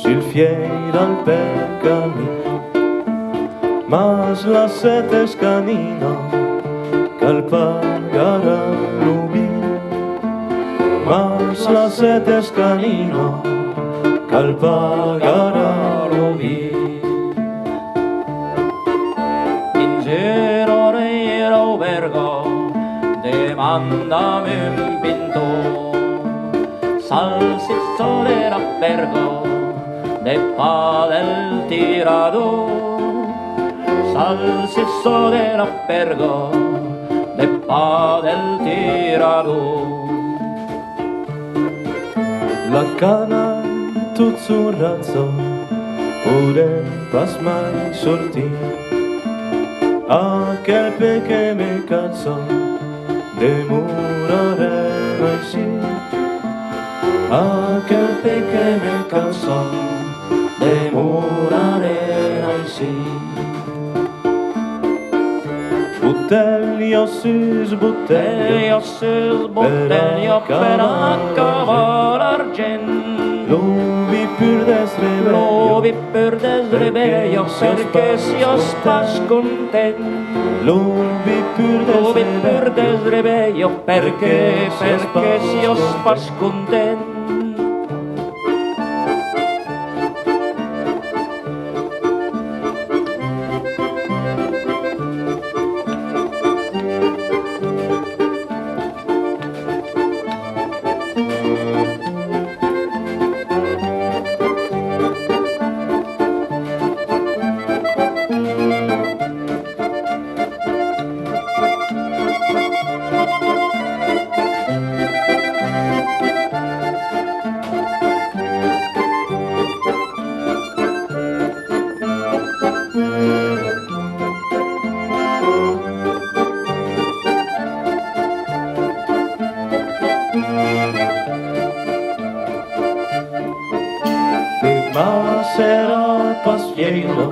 sil fiera al pergamí, mas la sete scanino cal pagara l'ubi, mas la sete scanino cal pagara l'ubi. In giro albergo demandami un pintor, salsiccio dell'albergo de pa del tirador, salsiccio dell'albergo de pa del tirador. La cana tot sul razzo podem pas mai sortir, aquel pe que me calzo demorarem així, aquel pe que me calzo demorarem així. Bottiglia sus bottiglia, Bottiglia per acabar l'argent, l'ubi pur desrebeio, l'ubi pur desrebeio, perché si os pas content. l'ubi pur L'ubi pur desrebeio, desrebeio, perché si os pas content. ma serà pas fiero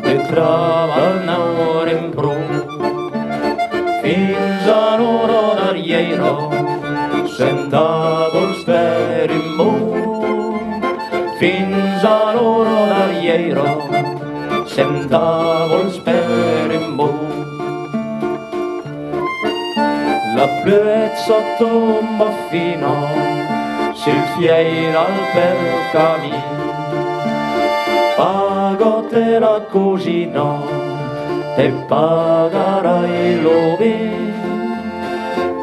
de Treballar en prou, fins a l'hora d'arriero, centavos per immunt, fins a l'hora d'arriero, centavos per immunt. la pluezza tomba fino sil fiera al pergamí, pagote la cugino, te pagarai l'ubi,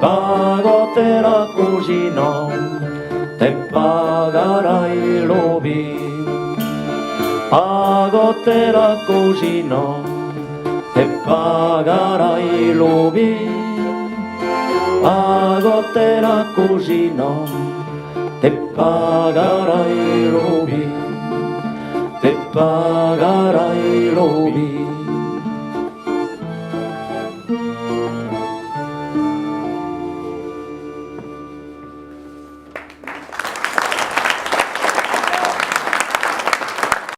pagote la cugino, te pagarai l'ubi, pagote la cugino, te pagarai l'ubi, pagote la cugino, te pagarai l'ubi, te pagarai l'ubi.